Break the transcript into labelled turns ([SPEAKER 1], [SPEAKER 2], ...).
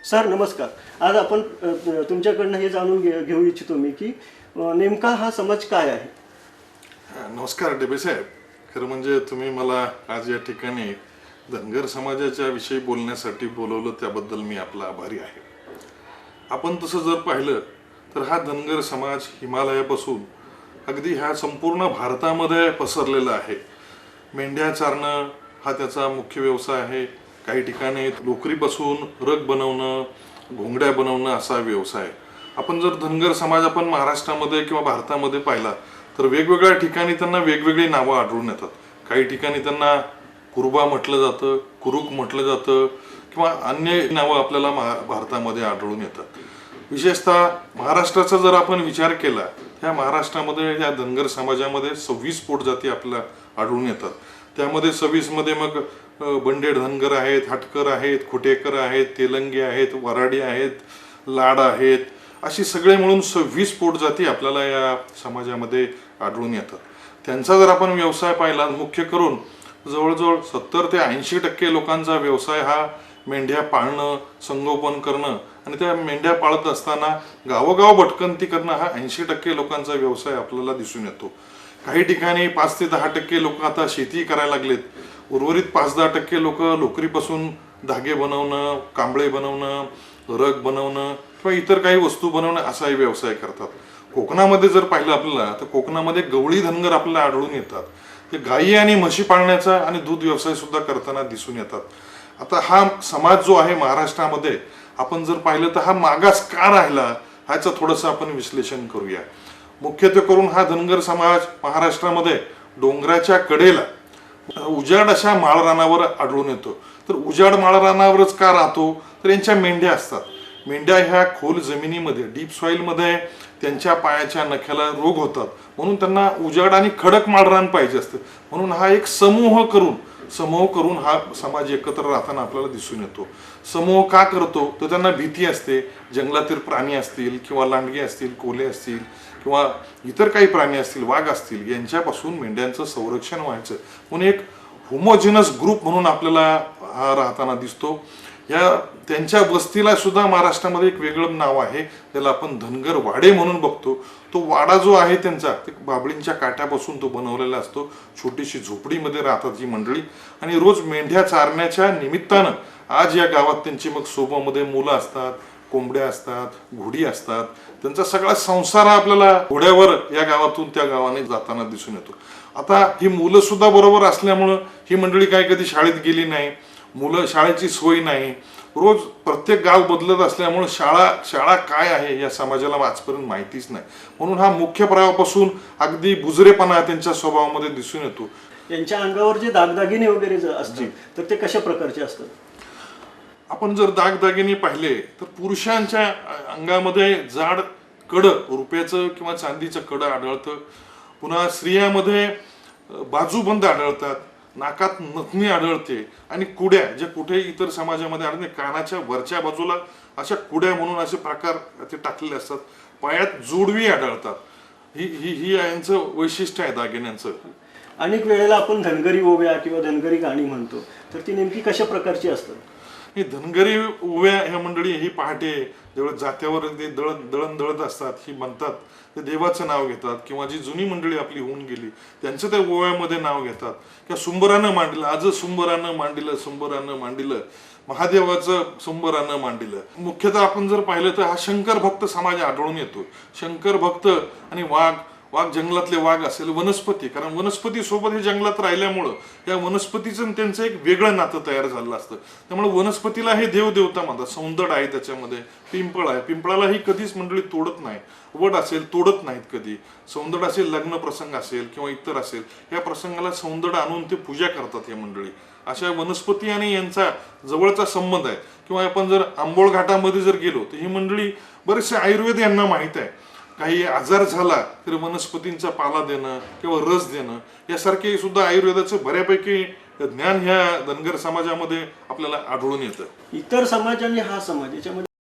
[SPEAKER 1] Sir नमस्कार. आज आपण तुमच्याकडनं हे जाणून घेऊ इच्छितो मी की नेमका हा समाज काय आहे.
[SPEAKER 2] नमस्कार डेबे साहेब. खरं म्हणजे तुम्ही मला आज या ठिकाणी धनगर समाजाच्या विषयी बोलण्यासाठी बोलवलं त्याबद्दल मी आपला आभारी आहे. आपण तसं जर पाहिलं तर हा धनगर समाज हिमालयापासून अगदी ह्या संपूर्ण भारतामध्ये पसरलेला आहे. मेंढ्या चारणं हा त्याचा मुख्य व्यवसाय आहे. काही ठिकाणी लोकरीपासून रग बनवणं, घोंगड्या बनवणं असा व्यवसाय. आपण जर धनगर समाज आपण महाराष्ट्रामध्ये किंवा भारतामध्ये पाहिला तर वेगवेगळ्या ठिकाणी त्यांना वेगवेगळी नावं आढळून येतात. काही ठिकाणी त्यांना कुरुबा म्हटलं जातं, कुरुक म्हटलं जातं किंवा अन्य नावं आपल्याला भारतामध्ये आढळून येतात. विशेषतः महाराष्ट्राचा जर आपण विचार केला ह्या महाराष्ट्रामध्ये या धनगर समाजामध्ये 26 पोटजाती आपल्याला आढळून येतात. त्यामध्ये 26 मध्ये मग बंडेड धनगर आहेत, हटकर आहेत, खुटेकर आहेत, तेलंगी आहेत, वराडी आहेत, लाड आहेत, अशी सगळे मिळून 26 पोटजाती आपल्याला या समाजामध्ये आढळून येतात. त्यांचा जर आपण व्यवसाय पाहिला मुख्य करून जवळजवळ 70 ते 80% लोकांचा व्यवसाय हा मेंढ्या पाळणं, संगोपन करणं आणि त्या मेंढ्या पाळत असताना गावोगाव भटकंती करणं हा 80% लोकांचा व्यवसाय आपल्याला दिसून येतो. काही ठिकाणी 5 ते 10% लोक आता शेती करायला लागलेत. उर्वरित 5-10% लोक लोकरीपासून धागे बनवणं, कांबळे बनवणं, रग बनवणं किंवा इतर काही वस्तू बनवणं असाही व्यवसाय करतात. कोकणामध्ये जर पाहिलं आपल्याला तर कोकणामध्ये गवळी धनगर आपल्याला आढळून येतात. ते गायी आणि म्हशी पाळण्याचा आणि दूध व्यवसाय सुद्धा करताना दिसून येतात. आता हा समाज जो आहे महाराष्ट्रामध्ये आपण जर पाहिलं तर हा मागास का राहिला ह्याचं थोडंसं आपण विश्लेषण करूया. मुख्यत्वे करून हा धनगर समाज महाराष्ट्रामध्ये डोंगराच्या कडेला उजाड अशा माळरानावर आढळून येतो. तर उजाड माळरानावरच का राहतो तर यांच्या मेंढ्या असतात. मेंढ्या ह्या खोल जमिनीमध्ये डीप सॉइलमध्ये त्यांच्या पायाच्या नख्याला रोग होतात म्हणून त्यांना उजाड आणि खडक माळरान पाहिजे असतं. म्हणून हा एक समूह करून हा समाज एकत्र राहताना आपल्याला दिसून येतो. समूह का करतो तर त्यांना भीती असते. जंगलातील प्राणी असतील किंवा लांडगे असतील, कोल्हे असतील किंवा इतर काही प्राणी असतील, वाघ असतील, यांच्यापासून मेंढ्यांचं संरक्षण व्हायचं म्हणून एक होमोजिनस ग्रुप म्हणून आपल्याला हा राहताना दिसतो. या त्यांच्या वस्तीला सुद्धा महाराष्ट्रामध्ये एक वेगळं नाव आहे, त्याला आपण धनगर वाडे म्हणून बघतो. तो वाडा जो आहे त्यांचा ते बाबळींच्या काट्यापासून तो बनवलेला असतो. छोटीशी झोपडीमध्ये राहतात ही मंडळी आणि रोज मेंढ्या चारण्याच्या निमित्तानं आज या गावात त्यांची मग सोबतमध्ये मुलं असतात, कोंबड्या असतात, घोडी असतात. त्यांचा सगळा संसार आपल्याला घोड्यावर या गावातून त्या गावाने जाताना दिसून येतो. आता ही मुलं सुद्धा बरोबर असल्यामुळं ही मंडळी काय कधी शाळेत गेली नाही, मुलं शाळेची सोय नाही. रोज प्रत्येक गाव बदलत असल्यामुळे शाळा काय आहे या समाजाला आजपर्यंत माहितीच नाही. म्हणून हा मुख्य प्रवाहापासून अगदी बुजरेपणा त्यांच्या स्वभावामध्ये दिसून येतो.
[SPEAKER 1] यांच्या अंगावर जे दागदागिने वगैरे असतील तर ते कशा प्रकारचे असतात.
[SPEAKER 2] आपण जर दागदागिने पाहिले तर पुरुषांच्या अंगामध्ये जाड कडं रुपयाचं किंवा चांदीचं कडं आढळतं. पुन्हा स्त्रियांमध्ये बाजूबंद आढळतात, नाकात नथनी आढळते आणि कुड्या जे कुठे इतर समाजामध्ये आढळते कानाच्या वरच्या बाजूला अशा कुड्या म्हणून असे प्रकार ते टाकलेले असतात. पायात जोडवी आढळतात. ही यांचं वैशिष्ट्य आहे दागिन्यांचं.
[SPEAKER 1] अनेक वेळेला आपण धनगरी ओव्या किंवा धनगरी गाणी म्हणतो तर ती नेमकी कशा प्रकारची असतात.
[SPEAKER 2] ही धनगरी ओव्या ह्या मंडळी ही पहाटे जेवढं जात्यावर ते दळण दळत असतात ही म्हणतात. ते देवाचं नाव घेतात किंवा जी जुनी मंडळी आपली होऊन गेली त्यांचं त्या ओव्यामध्ये नाव घेतात. किंवा सुंबरानं मांडलं, आज सुंबरानं मांडिलं, महादेवाचं सुंबरानं मांडिलं. मुख्यतः आपण जर पाहिलं तर हा शंकर भक्त समाज आढळून येतो. शंकर भक्त आणि वाघ जंगलातले वाघ असेल, वनस्पती, कारण वनस्पती सोबत हे जंगलात राहिल्यामुळं या वनस्पतीचं त्यांचं एक वेगळं नातं तयार झालं असतं. त्यामुळे वनस्पतीला हे देवदेवता म्हणतात. सौंदड आहे त्याच्यामध्ये, पिंपळ आहे, पिंपळाला ही कधीच मंडळी तोडत नाही. वड असेल तोडत नाहीत कधी. सौंदड असेल, लग्न प्रसंग असेल किंवा इतर असेल या प्रसंगाला सौंदड आणून ते पूजा करतात या मंडळी. अशा वनस्पती आणि यांचा जवळचा संबंध आहे. किंवा आपण जर आंबोळ घाटामध्ये जर गेलो तर ही मंडळी बरेचसे आयुर्वेद यांना माहीत आहे. काही आजार झाला तर वनस्पतींचा पाला देणं किंवा रस देणं यासारखे सुद्धा आयुर्वेदाचं बऱ्यापैकी ज्ञान ह्या धनगर समाजामध्ये आपल्याला आढळून येतं.
[SPEAKER 1] इतर समाज आणि हा समाज याच्यामध्ये